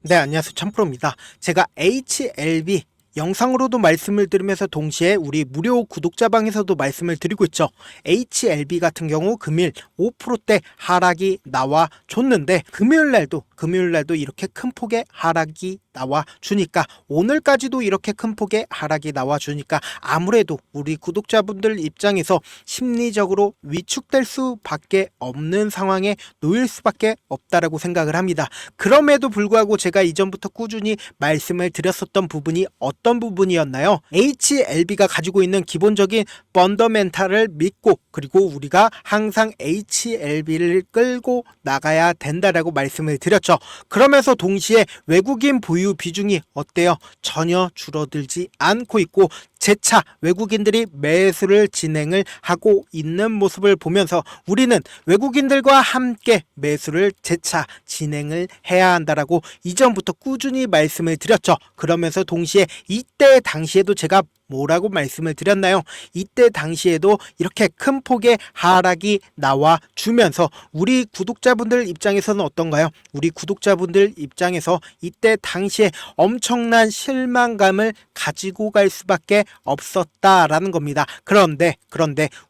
네, 안녕하세요. 참프로입니다. 제가 HLB 영상으로도 말씀을 드리면서 동시에 우리 무료 구독자방에서도 말씀을 드리고 있죠. HLB 같은 경우 금일 5%대 하락이 나와 줬는데 금요일날도 이렇게 큰 폭의 하락이 나와 주니까, 오늘까지도 이렇게 큰 폭의 하락이 나와 주니까 아무래도 우리 구독자분들 입장에서 심리적으로 위축될 수밖에 없는 상황에 놓일 수밖에 없다라고 생각을 합니다. 그럼에도 불구하고 제가 이전부터 꾸준히 말씀을 드렸었던 부분이 어떤 부분이었나요? HLB가 가지고 있는 기본적인 펀더멘탈을 믿고, 그리고 우리가 항상 HLB를 끌고 나가야 된다라고 말씀을 드렸죠. 그러면서 동시에 외국인 보유 비중이 어때요? 전혀 줄어들지 않고 있고, 재차 외국인들이 매수를 진행을 하고 있는 모습을 보면서 우리는 외국인들과 함께 매수를 재차 진행을 해야 한다라고 이전부터 꾸준히 말씀을 드렸죠. 그러면서 동시에 이때 당시에도 제가 뭐라고 말씀을 드렸나요? 이때 당시에도 이렇게 큰 폭의 하락이 나와 주면서 우리 구독자분들 입장에서는 어떤가요? 우리 구독자분들 입장에서 이때 당시에 엄청난 실망감을 가지고 갈 수밖에 없었다라는 겁니다. 그런데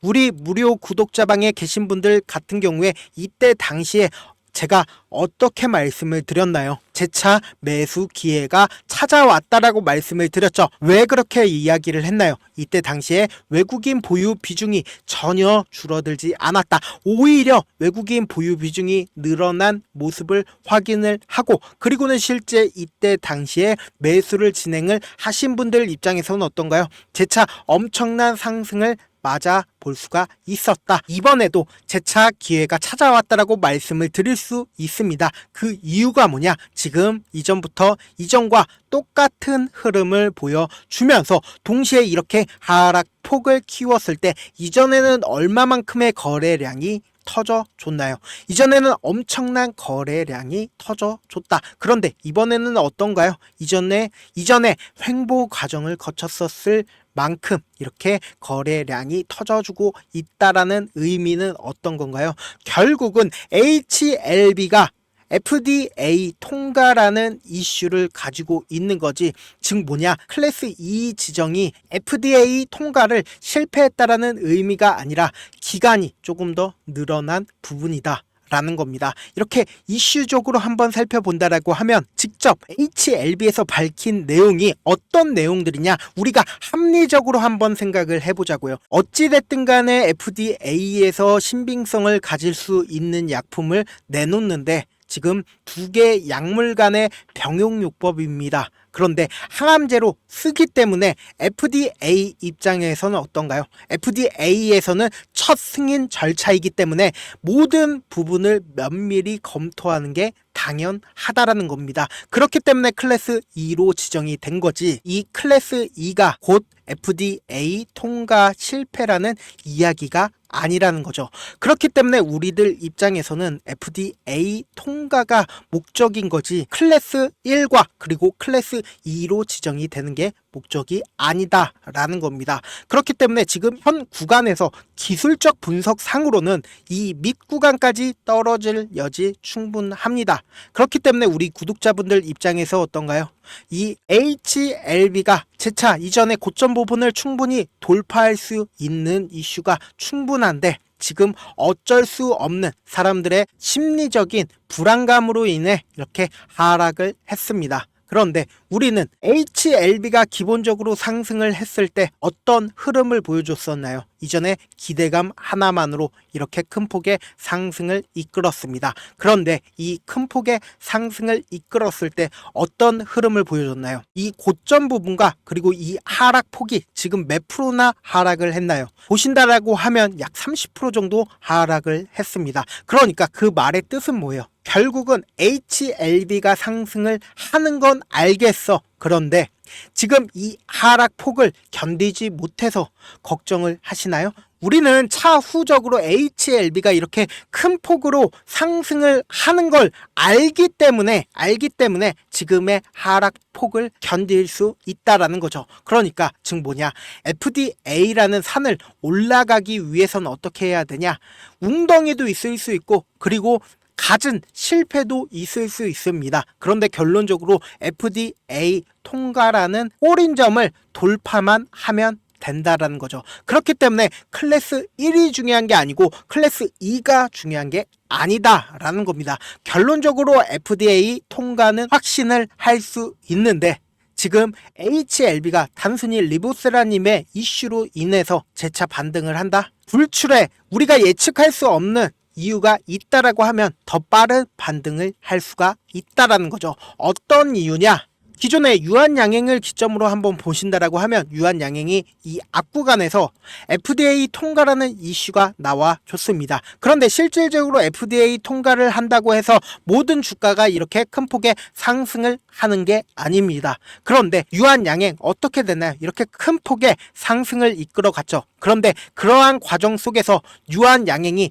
우리 무료 구독자방에 계신 분들 같은 경우에 이때 당시에 제가 어떻게 말씀을 드렸나요? 재차 매수 기회가 찾아왔다라고 말씀을 드렸죠. 왜 그렇게 이야기를 했나요? 이때 당시에 외국인 보유 비중이 전혀 줄어들지 않았다. 오히려 외국인 보유 비중이 늘어난 모습을 확인을 하고, 그리고는 실제 이때 당시에 매수를 진행을 하신 분들 입장에서는 어떤가요? 재차 엄청난 상승을 맞아 볼 수가 있었다. 이번에도 재차 기회가 찾아왔다라고 말씀을 드릴 수 있습니다. 그 이유가 뭐냐? 지금 이전과 똑같은 흐름을 보여주면서 동시에 이렇게 하락폭을 키웠을 때 이전에는 얼마만큼의 거래량이 터져줬나요? 이전에는 엄청난 거래량이 터져줬다. 그런데 이번에는 어떤가요? 이전에 횡보 과정을 거쳤었을 만큼 이렇게 거래량이 터져주고 있다라는 의미는 어떤 건가요? 결국은 HLB가 FDA 통과라는 이슈를 가지고 있는 거지. 즉 뭐냐? 클래스 2 지정이 FDA 통과를 실패했다라는 의미가 아니라 기간이 조금 더 늘어난 부분이다 라는 겁니다. 이렇게 이슈적으로 한번 살펴본다라고 하면 직접 HLB에서 밝힌 내용이 어떤 내용들이냐, 우리가 합리적으로 한번 생각을 해보자고요. 어찌됐든 간에 FDA에서 신빙성을 가질 수 있는 약품을 내놓는데 지금 두 개 약물 간의 병용요법입니다. 그런데 항암제로 쓰기 때문에 FDA 입장에서는 어떤가요? FDA에서는 첫 승인 절차이기 때문에 모든 부분을 면밀히 검토하는 게 당연하다라는 겁니다. 그렇기 때문에 클래스 2로 지정이 된 거지, 이 클래스 2가 곧 FDA 통과 실패라는 이야기가 아니라는 거죠. 그렇기 때문에 우리들 입장에서는 FDA 통과가 목적인 거지, 클래스 1과 그리고 클래스 2로 지정이 되는 게 목적이 아니다 라는 겁니다. 그렇기 때문에 지금 현 구간에서 기술적 분석 상으로는 이 밑 구간까지 떨어질 여지 충분합니다. 그렇기 때문에 우리 구독자분들 입장에서 어떤가요? 이 HLB가 재차 이전의 고점 부분을 충분히 돌파할 수 있는 이슈가 충분한데, 지금 어쩔 수 없는 사람들의 심리적인 불안감으로 인해 이렇게 하락을 했습니다. 그런데 우리는 HLB가 기본적으로 상승을 했을 때 어떤 흐름을 보여줬었나요? 이전에 기대감 하나만으로 이렇게 큰 폭의 상승을 이끌었습니다. 그런데 이 큰 폭의 상승을 이끌었을 때 어떤 흐름을 보여줬나요? 이 고점 부분과 그리고 이 하락폭이 지금 몇 프로나 하락을 했나요? 보신다라고 하면 약 30% 정도 하락을 했습니다. 그러니까 그 말의 뜻은 뭐예요? 결국은 HLB가 상승을 하는 건 알겠어. 그런데 지금 이 하락폭을 견디지 못해서 걱정을 하시나요? 우리는 차후적으로 HLB가 이렇게 큰 폭으로 상승을 하는 걸 알기 때문에 지금의 하락폭을 견딜 수 있다라는 거죠. 그러니까 즉 뭐냐, FDA라는 산을 올라가기 위해서는 어떻게 해야 되냐, 웅덩이도 있을 수 있고, 그리고 갖은 실패도 있을 수 있습니다. 그런데 결론적으로 FDA 통과라는 꼬린 점을 돌파만 하면 된다라는 거죠. 그렇기 때문에 클래스 1이 중요한 게 아니고 클래스 2가 중요한 게 아니다라는 겁니다. 결론적으로 FDA 통과는 확신을 할 수 있는데 지금 HLB가 단순히 리보세라님의 이슈로 인해서 재차 반등을 한다? 불출에 우리가 예측할 수 없는 이유가 있다라고 하면 더 빠른 반등을 할 수가 있다라는 거죠. 어떤 이유냐? 기존의 유한양행을 기점으로 한번 보신다라고 하면 유한양행이 이 앞구간에서 FDA 통과라는 이슈가 나와 줬습니다. 그런데 실질적으로 FDA 통과를 한다고 해서 모든 주가가 이렇게 큰 폭의 상승을 하는 게 아닙니다. 그런데 유한양행 어떻게 되나요? 이렇게 큰 폭의 상승을 이끌어 갔죠. 그런데 그러한 과정 속에서 유한양행이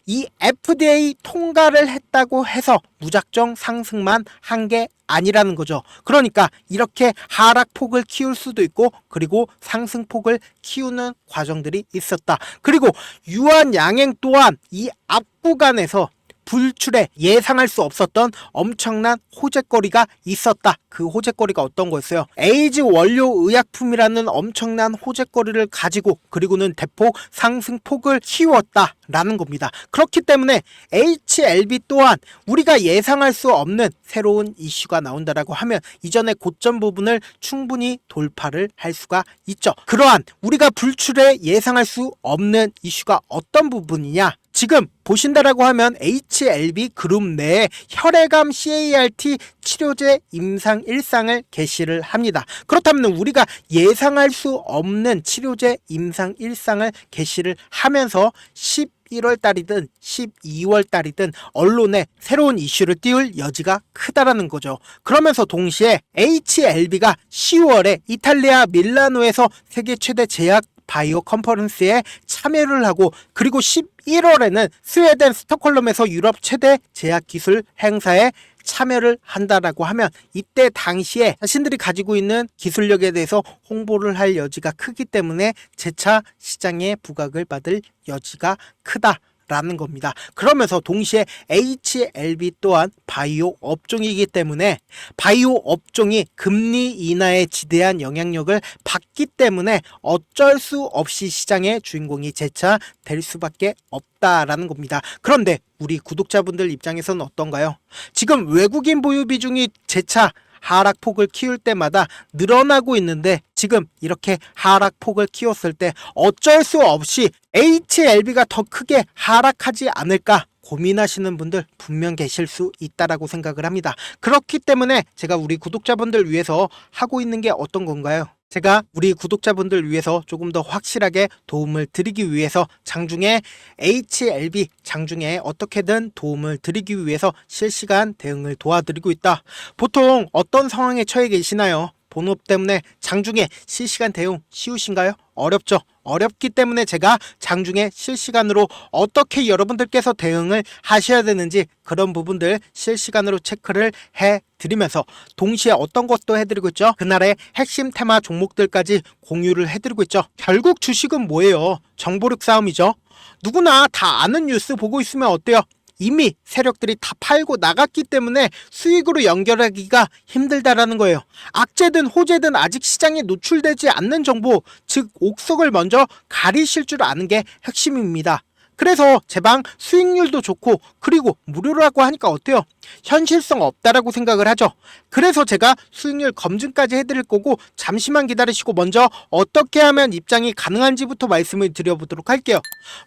이 FDA 통과를 했다고 해서 무작정 상승만 한 게 아니라는 거죠. 그러니까 이렇게 하락폭을 키울 수도 있고 그리고 상승폭을 키우는 과정들이 있었다. 그리고 유한양행 또한 이 앞구간에서 불출에 예상할 수 없었던 엄청난 호재거리가 있었다. 그 호재거리가 어떤 거였어요? 에이즈 원료 의약품이라는 엄청난 호재거리를 가지고 그리고는 대폭 상승폭을 키웠다라는 겁니다. 그렇기 때문에 HLB 또한 우리가 예상할 수 없는 새로운 이슈가 나온다라고 하면 이전의 고점 부분을 충분히 돌파를 할 수가 있죠. 그러한 우리가 불출에 예상할 수 없는 이슈가 어떤 부분이냐? 지금 보신다라고 하면 HLB 그룹 내에 혈액암 CAR-T 치료제 임상 1상을 게시를 합니다. 그렇다면 우리가 예상할 수 없는 치료제 임상 1상을 게시를 하면서 11월 달이든 12월 달이든 언론에 새로운 이슈를 띄울 여지가 크다라는 거죠. 그러면서 동시에 HLB가 10월에 이탈리아 밀라노에서 세계 최대 제약 바이오 컨퍼런스에 참여를 하고 그리고 11월에는 스웨덴 스톡홀름에서 유럽 최대 제약기술 행사에 참여를 한다라고 하면 이때 당시에 자신들이 가지고 있는 기술력에 대해서 홍보를 할 여지가 크기 때문에 재차 시장에 부각을 받을 여지가 크다. 라는 겁니다. 그러면서 동시에 HLB 또한 바이오 업종이기 때문에 바이오 업종이 금리 인하에 지대한 영향력을 받기 때문에 어쩔 수 없이 시장의 주인공이 재차 될 수밖에 없다라는 겁니다. 그런데 우리 구독자분들 입장에서는 어떤가요? 지금 외국인 보유 비중이 재차 하락폭을 키울 때마다 늘어나고 있는데 지금 이렇게 하락폭을 키웠을 때 어쩔 수 없이 HLB가 더 크게 하락하지 않을까 고민하시는 분들 분명 계실 수 있다라고 생각을 합니다. 그렇기 때문에 제가 우리 구독자분들 위해서 하고 있는 게 어떤 건가요? 제가 우리 구독자분들 위해서 조금 더 확실하게 도움을 드리기 위해서 장중에 HLB 장중에 어떻게든 도움을 드리기 위해서 실시간 대응을 도와드리고 있다. 보통 어떤 상황에 처해 계시나요? 본업 때문에 장중에 실시간 대응 쉬우신가요? 어렵죠. 어렵기 때문에 제가 장중에 실시간으로 어떻게 여러분들께서 대응을 하셔야 되는지 그런 부분들 실시간으로 체크를 해드리면서 동시에 어떤 것도 해드리고 있죠. 그날의 핵심 테마 종목들까지 공유를 해드리고 있죠. 결국 주식은 뭐예요? 정보력 싸움이죠. 누구나 다 아는 뉴스 보고 있으면 어때요? 이미 세력들이 다 팔고 나갔기 때문에 수익으로 연결하기가 힘들다라는 거예요. 악재든 호재든 아직 시장에 노출되지 않는 정보, 즉 옥석을 먼저 가리실 줄 아는 게 핵심입니다. 그래서 제 방 수익률도 좋고 그리고 무료라고 하니까 어때요? 현실성 없다라고 생각을 하죠. 그래서 제가 수익률 검증까지 해드릴 거고 잠시만 기다리시고 먼저 어떻게 하면 입장이 가능한지부터 말씀을 드려보도록 할게요.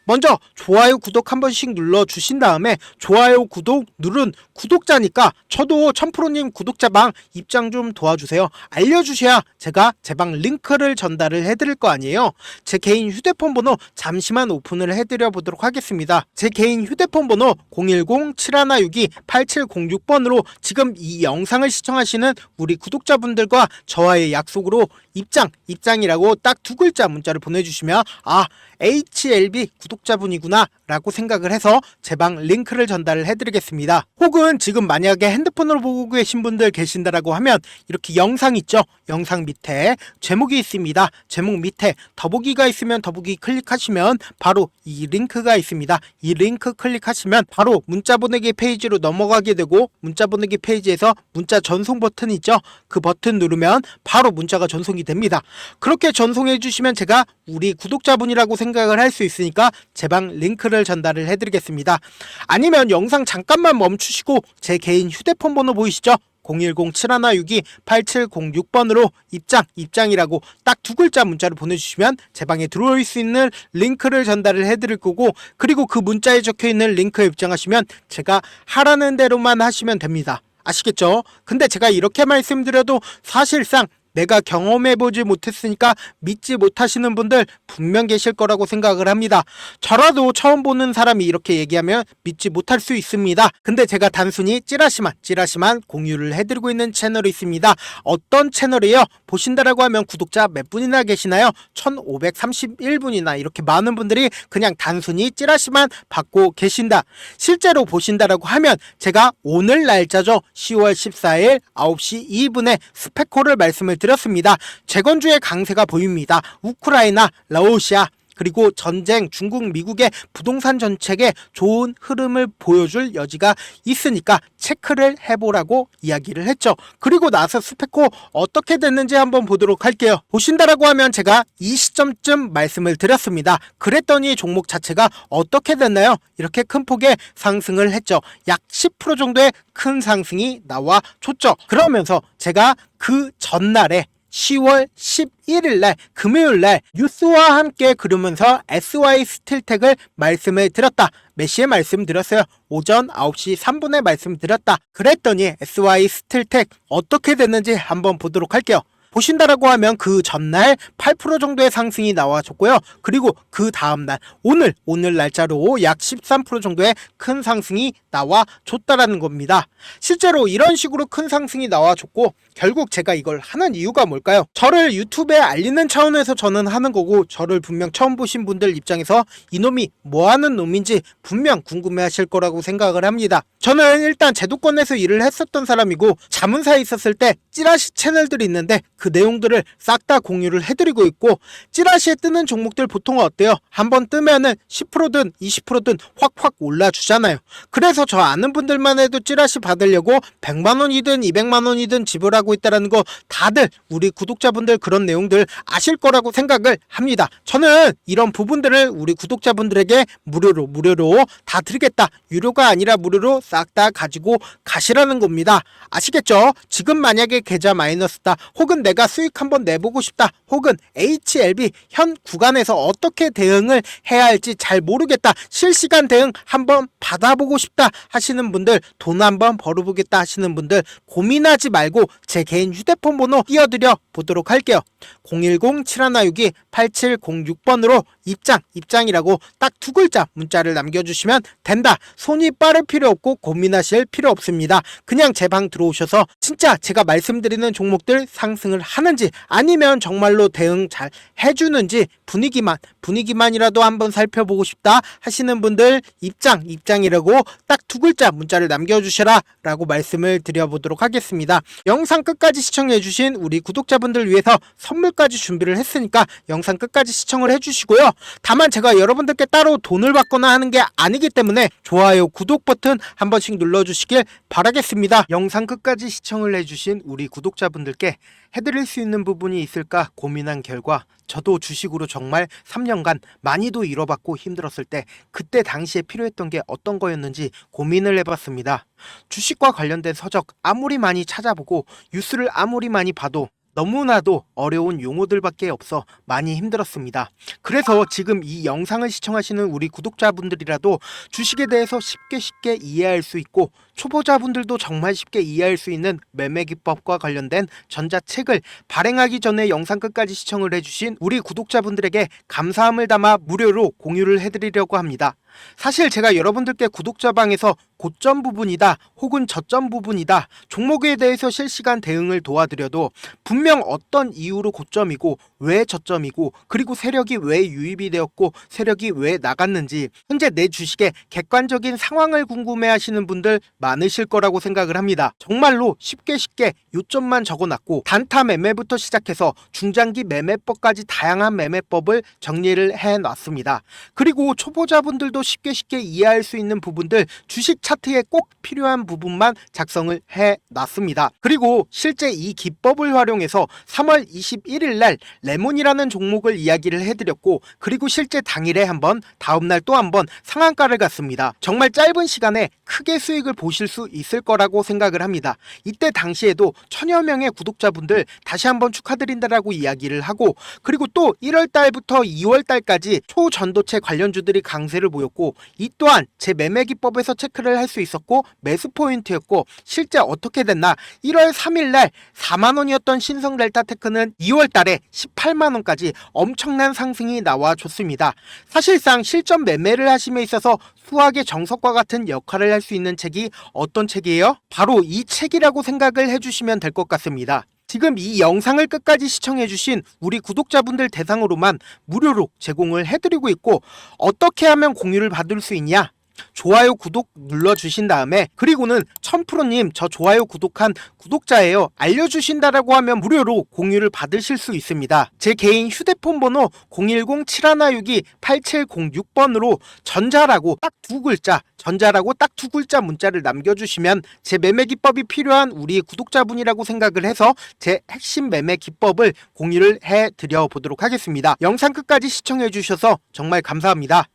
먼저 좋아요 구독 한 번씩 눌러주신 다음에 좋아요 구독 누른 구독자니까 저도 1000%님 구독자방 입장 좀 도와주세요. 알려주셔야 제가 제 방 링크를 전달을 해드릴 거 아니에요. 제 개인 휴대폰 번호 잠시만 오픈을 해드려 보도록 하겠습니다. 제 개인 휴대폰 번호 010-7162-8706번으로 지금 이 영상을 시청하시는 우리 구독자분들과 저와의 약속으로 입장이라고 딱 두 글자 문자를 보내주시면 아 HLB 구독자분이구나 라고 생각을 해서 제 방 링크를 전달을 해드리겠습니다. 혹은 지금 만약에 핸드폰으로 보고 계신 분들 계신다라고 하면 이렇게 영상 있죠? 영상 밑에 제목이 있습니다. 제목 밑에 더보기가 있으면 더보기 클릭하시면 바로 이 링크가 있습니다. 이 링크 클릭하시면 바로 문자 보내기 페이지로 넘어가게 되고, 문자 보내기 페이지에서 문자 전송 버튼 있죠? 그 버튼 누르면 바로 문자가 전송이 됩니다. 그렇게 전송해 주시면 제가 우리 구독자분이라고 생각을 할 수 있으니까 제 방 링크를 전달을 해드리겠습니다. 아니면 영상 잠깐만 멈추시고 제 개인 휴대폰 번호 보이시죠? 010-7162-8706번으로 입장이라고 딱 두 글자 문자를 보내주시면 제 방에 들어올 수 있는 링크를 전달을 해드릴 거고, 그리고 그 문자에 적혀있는 링크에 입장하시면 제가 하라는 대로만 하시면 됩니다. 아시겠죠? 근데 제가 이렇게 말씀드려도 사실상 내가 경험해보지 못했으니까 믿지 못하시는 분들 분명 계실 거라고 생각을 합니다. 저라도 처음 보는 사람이 이렇게 얘기하면 믿지 못할 수 있습니다. 근데 제가 단순히 찌라시만 공유를 해드리고 있는 채널이 있습니다. 어떤 채널이에요? 보신다라고 하면 구독자 몇 분이나 계시나요? 1531분이나 이렇게 많은 분들이 그냥 단순히 찌라시만 받고 계신다. 실제로 보신다라고 하면 제가 오늘 날짜죠. 10월 14일 9시 2분에 스펙호를 말씀을 드렸습니다. 재건주의 강세가 보입니다. 우크라이나, 러시아, 그리고 전쟁, 중국, 미국의 부동산 정책에 좋은 흐름을 보여줄 여지가 있으니까 체크를 해보라고 이야기를 했죠. 그리고 나서 스펙호 어떻게 됐는지 한번 보도록 할게요. 보신다라고 하면 제가 이 시점쯤 말씀을 드렸습니다. 그랬더니 종목 자체가 어떻게 됐나요? 이렇게 큰 폭의 상승을 했죠. 약 10% 정도의 큰 상승이 나와줬죠. 그러면서 제가 그 전날에 10월 11일날 금요일날 뉴스와 함께 그러면서 SY 스틸텍을 말씀을 드렸다. 몇 시에 말씀드렸어요? 오전 9시 3분에 말씀드렸다. 그랬더니 SY 스틸텍 어떻게 됐는지 한번 보도록 할게요. 보신다라고 하면 그 전날 8% 정도의 상승이 나와줬고요. 그리고 그 다음날 오늘 날짜로 약 13% 정도의 큰 상승이 나와줬다라는 겁니다. 실제로 이런 식으로 큰 상승이 나와줬고, 결국 제가 이걸 하는 이유가 뭘까요? 저를 유튜브에 알리는 차원에서 저는 하는 거고, 저를 분명 처음 보신 분들 입장에서 이놈이 뭐하는 놈인지 분명 궁금해하실 거라고 생각을 합니다. 저는 일단 제도권에서 일을 했었던 사람이고, 자문사에 있었을 때 찌라시 채널들이 있는데 그 내용들을 싹 다 공유를 해드리고 있고, 찌라시에 뜨는 종목들 보통 어때요? 한번 뜨면은 10%든 20%든 확확 올라주잖아요. 그래서 저 아는 분들만 해도 찌라시 받으려고 100만원이든 200만원이든 지불하고 있다는 거 다들 우리 구독자분들 그런 내용들 아실 거라고 생각을 합니다. 저는 이런 부분들을 우리 구독자분들에게 무료로 다 드리겠다. 유료가 아니라 무료로 싹 다 가지고 가시라는 겁니다. 아시겠죠? 지금 만약에 계좌 마이너스다, 혹은 내가 수익 한번 내보고 싶다, 혹은 HLB 현 구간에서 어떻게 대응을 해야 할지 잘 모르겠다, 실시간 대응 한번 받아보고 싶다 하시는 분들, 돈 한번 벌어보겠다 하시는 분들 고민하지 말고 제 개인 휴대폰 번호 띄워드려 보도록 할게요. 010-7162-8706번으로 입장이라고 딱 두 글자 문자를 남겨주시면 된다. 손이 빠를 필요 없고 고민하실 필요 없습니다. 그냥 제 방 들어오셔서 진짜 제가 말씀드리는 종목들 상승을 하는지, 아니면 정말로 대응 잘 해주는지 분위기만이라도 한번 살펴보고 싶다 하시는 분들 입장이라고 딱 두 글자 문자를 남겨주셔라 라고 말씀을 드려보도록 하겠습니다. 영상 끝까지 시청해주신 우리 구독자분들 위해서 선물까지 준비를 했으니까 영상 끝까지 시청을 해주시고요. 다만 제가 여러분들께 따로 돈을 받거나 하는 게 아니기 때문에 좋아요, 구독 버튼 한 번씩 눌러주시길 바라겠습니다. 영상 끝까지 시청을 해주신 우리 구독자분들께 해드릴 수 있는 부분이 있을까 고민한 결과, 저도 주식으로 정말 3년간 많이도 잃어봤고 힘들었을 때 그때 당시에 필요했던 게 어떤 거였는지 고민을 해봤습니다. 주식과 관련된 서적 아무리 많이 찾아보고 뉴스를 아무리 많이 봐도 너무나도 어려운 용어들밖에 없어 많이 힘들었습니다. 그래서 지금 이 영상을 시청하시는 우리 구독자분들이라도 주식에 대해서 쉽게 이해할 수 있고, 초보자분들도 정말 쉽게 이해할 수 있는 매매 기법과 관련된 전자책을 발행하기 전에 영상 끝까지 시청을 해주신 우리 구독자분들에게 감사함을 담아 무료로 공유를 해드리려고 합니다. 사실 제가 여러분들께 구독자방에서 고점 부분이다 혹은 저점 부분이다 종목에 대해서 실시간 대응을 도와드려도 분명 어떤 이유로 고점이고 왜 저점이고 그리고 세력이 왜 유입이 되었고 세력이 왜 나갔는지 현재 내 주식의 객관적인 상황을 궁금해하시는 분들 많으실 거라고 생각을 합니다. 정말로 쉽게 요점만 적어놨고 단타 매매부터 시작해서 중장기 매매법까지 다양한 매매법을 정리를 해놨습니다. 그리고 초보자분들도 쉽게 이해할 수 있는 부분들 주식 차트에 꼭 필요한 부분만 작성을 해놨습니다. 그리고 실제 이 기법을 활용해서 3월 21일 날 레몬이라는 종목을 이야기를 해드렸고 그리고 실제 당일에 한번 다음날 또 한번 상한가를 갔습니다. 정말 짧은 시간에 크게 수익을 보실 수 있을 거라고 생각을 합니다. 이때 당시에도 천여 명의 구독자분들 다시 한번 축하드린다라고 이야기를 하고 그리고 또 1월 달부터 2월 달까지 초전도체 관련주들이 강세를 보였고 이 또한 제 매매 기법에서 체크를 할 수 있었고 매수 포인트였고 실제 어떻게 됐나 1월 3일 날 4만원이었던 신성 델타테크는 2월 달에 18만원까지 엄청난 상승이 나와줬습니다. 사실상 실전 매매를 하심에 있어서 수학의 정석과 같은 역할을 할 수 있는 책이 어떤 책이에요? 바로 이 책이라고 생각을 해주시면 될 것 같습니다. 지금 이 영상을 끝까지 시청해주신 우리 구독자분들 대상으로만 무료로 제공을 해드리고 있고 어떻게 하면 공유를 받을 수 있냐? 좋아요 구독 눌러주신 다음에 그리고는 1000%님 저 좋아요 구독한 구독자예요 알려주신다라고 하면 무료로 공유를 받으실 수 있습니다. 제 개인 휴대폰 번호 010-7162-8706번으로 전자라고 딱 두 글자 문자를 남겨주시면 제 매매 기법이 필요한 우리 구독자분이라고 생각을 해서 제 핵심 매매 기법을 공유를 해드려 보도록 하겠습니다. 영상 끝까지 시청해 주셔서 정말 감사합니다.